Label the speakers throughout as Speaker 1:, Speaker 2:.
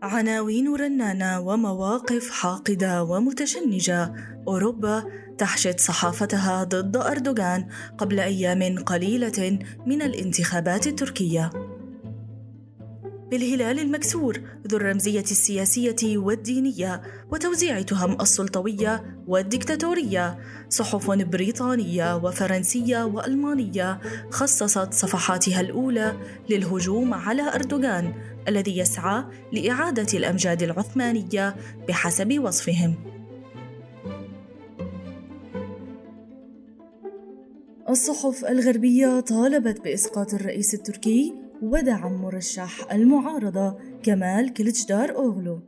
Speaker 1: عناوين رنانة ومواقف حاقدة ومتشنجة. أوروبا تحشد صحافتها ضد أردوغان قبل أيام قليلة من الانتخابات التركية. بالهلال المكسور ذو الرمزية السياسية والدينية وتوزيع تهم السلطوية والديكتاتورية، صحف بريطانية وفرنسية وألمانية خصصت صفحاتها الأولى للهجوم على أردوغان الذي يسعى لإعادة الأمجاد العثمانية بحسب وصفهم. الصحف الغربية طالبت بإسقاط الرئيس التركي ودعم مرشح المعارضة كمال كليتشدار أوغلو.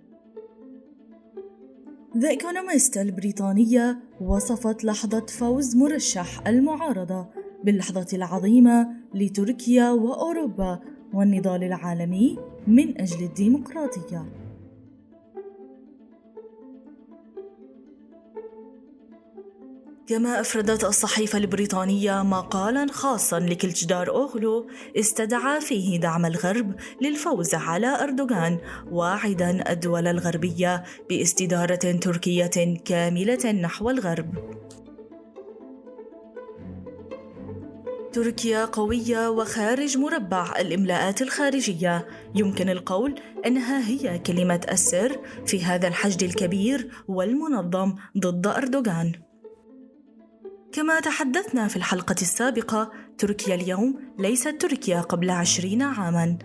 Speaker 1: The Economist البريطانية وصفت لحظة فوز مرشح المعارضة باللحظة العظيمة لتركيا وأوروبا والنضال العالمي من أجل الديمقراطية. كما أفردت الصحيفة البريطانية مقالاً خاصاً لكلتشدار أوغلو استدعى فيه دعم الغرب للفوز على أردوغان، واعداً الدول الغربية باستدارة تركية كاملة نحو الغرب. تركيا قوية وخارج مربع الإملاءات الخارجية، يمكن القول أنها هي كلمة السر في هذا الحشد الكبير والمنظم ضد أردوغان. كما تحدثنا في الحلقة السابقة، تركيا اليوم ليست تركيا قبل 20 عاماً.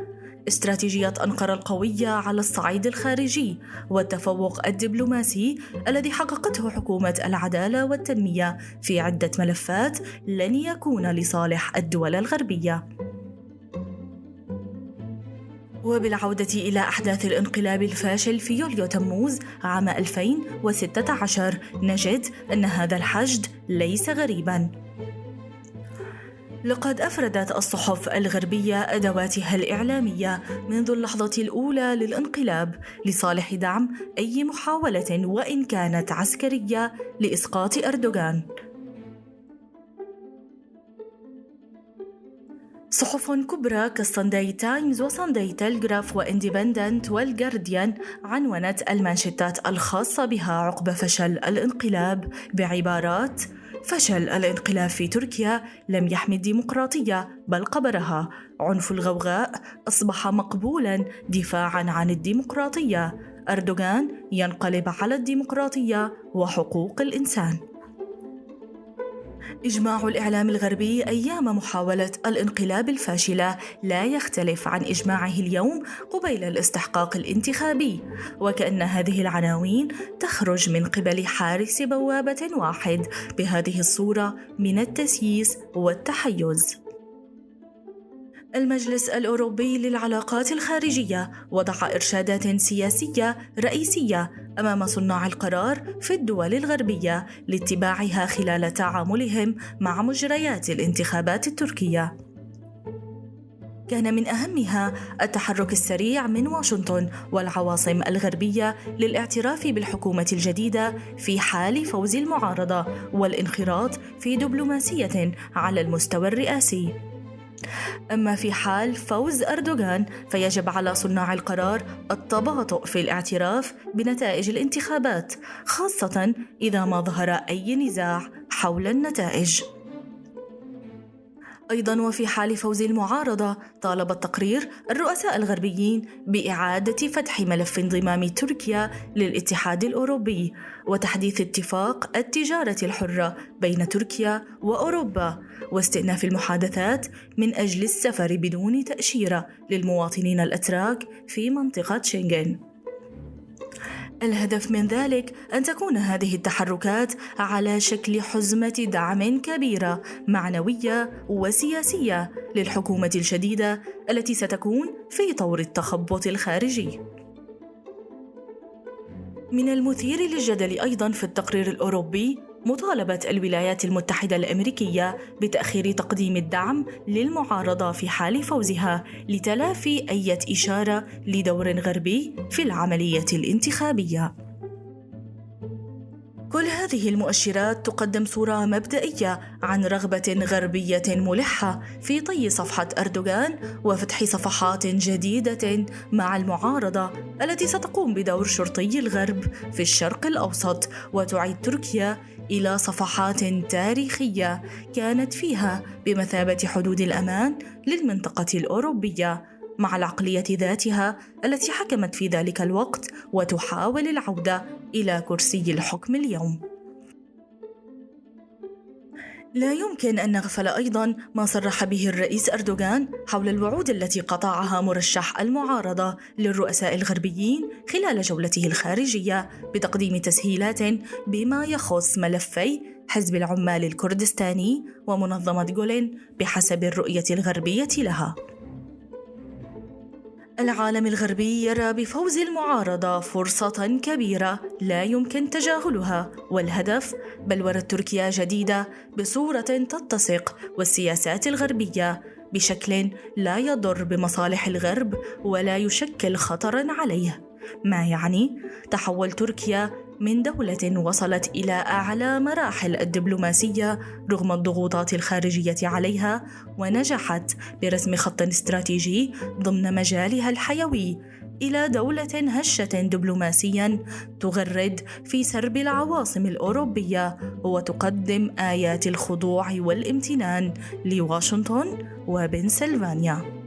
Speaker 1: استراتيجية أنقرة القوية على الصعيد الخارجي والتفوق الدبلوماسي الذي حققته حكومة العدالة والتنمية في عدة ملفات لن يكون لصالح الدول الغربية. وبالعودة إلى أحداث الانقلاب الفاشل في يوليو تموز عام 2016 نجد أن هذا الحشد ليس غريباً. لقد أفردت الصحف الغربية أدواتها الإعلامية منذ اللحظة الأولى للانقلاب لصالح دعم أي محاولة وإن كانت عسكرية لإسقاط أردوغان. صحف كبرى كالسانداي تايمز وسانداي تيلغراف واندبندنت والجارديان عنونت المانشيتات الخاصة بها عقب فشل الانقلاب بعبارات: فشل الانقلاب في تركيا لم يحمي الديمقراطية بل قبرها، عنف الغوغاء أصبح مقبولا دفاعا عن الديمقراطية، أردوغان ينقلب على الديمقراطية وحقوق الإنسان. إجماع الإعلام الغربي أيام محاولة الانقلاب الفاشلة لا يختلف عن إجماعه اليوم قبيل الاستحقاق الانتخابي، وكأن هذه العناوين تخرج من قبل حارس بوابة واحد بهذه الصورة من التسييس والتحيز. المجلس الأوروبي للعلاقات الخارجية وضع إرشادات سياسية رئيسية أمام صناع القرار في الدول الغربية لاتباعها خلال تعاملهم مع مجريات الانتخابات التركية. كان من أهمها التحرك السريع من واشنطن والعواصم الغربية للاعتراف بالحكومة الجديدة في حال فوز المعارضة والانخراط في دبلوماسية على المستوى الرئاسي. أما في حال فوز أردوغان فيجب على صناع القرار التباطؤ في الاعتراف بنتائج الانتخابات، خاصة إذا ما ظهر أي نزاع حول النتائج. أيضاً وفي حال فوز المعارضة طالب التقرير الرؤساء الغربيين بإعادة فتح ملف انضمام تركيا للاتحاد الأوروبي وتحديث اتفاق التجارة الحرة بين تركيا وأوروبا واستئناف المحادثات من أجل السفر بدون تأشيرة للمواطنين الأتراك في منطقة شنغن. الهدف من ذلك أن تكون هذه التحركات على شكل حزمة دعم كبيرة معنوية وسياسية للحكومة الجديدة التي ستكون في طور التخبط الخارجي. من المثير للجدل أيضاً في التقرير الأوروبي مطالبة الولايات المتحدة الأمريكية بتأخير تقديم الدعم للمعارضة في حال فوزها لتلافي أي إشارة لدور غربي في العملية الانتخابية. كل هذه المؤشرات تقدم صورة مبدئية عن رغبة غربية ملحة في طي صفحة أردوغان وفتح صفحات جديدة مع المعارضة التي ستقوم بدور شرطي الغرب في الشرق الأوسط وتعيد تركيا إلى صفحات تاريخية كانت فيها بمثابة حدود الأمان للمنطقة الأوروبية، مع العقلية ذاتها التي حكمت في ذلك الوقت وتحاول العودة إلى كرسي الحكم اليوم. لا يمكن أن نغفل أيضاً ما صرح به الرئيس أردوغان حول الوعود التي قطعها مرشح المعارضة للرؤساء الغربيين خلال جولته الخارجية بتقديم تسهيلات بما يخص ملفي حزب العمال الكردستاني ومنظمة جولين بحسب الرؤية الغربية لها. العالم الغربي يرى بفوز المعارضة فرصة كبيرة لا يمكن تجاهلها، والهدف بلورة تركيا جديدة بصورة تتسق والسياسات الغربية بشكل لا يضر بمصالح الغرب ولا يشكل خطراً عليه، ما يعني تحول تركيا من دولة وصلت إلى أعلى مراحل الدبلوماسية رغم الضغوطات الخارجية عليها ونجحت برسم خط استراتيجي ضمن مجالها الحيوي إلى دولة هشة دبلوماسياً تغرد في سرب العواصم الأوروبية وتقدم آيات الخضوع والامتنان لواشنطن وبنسلفانيا.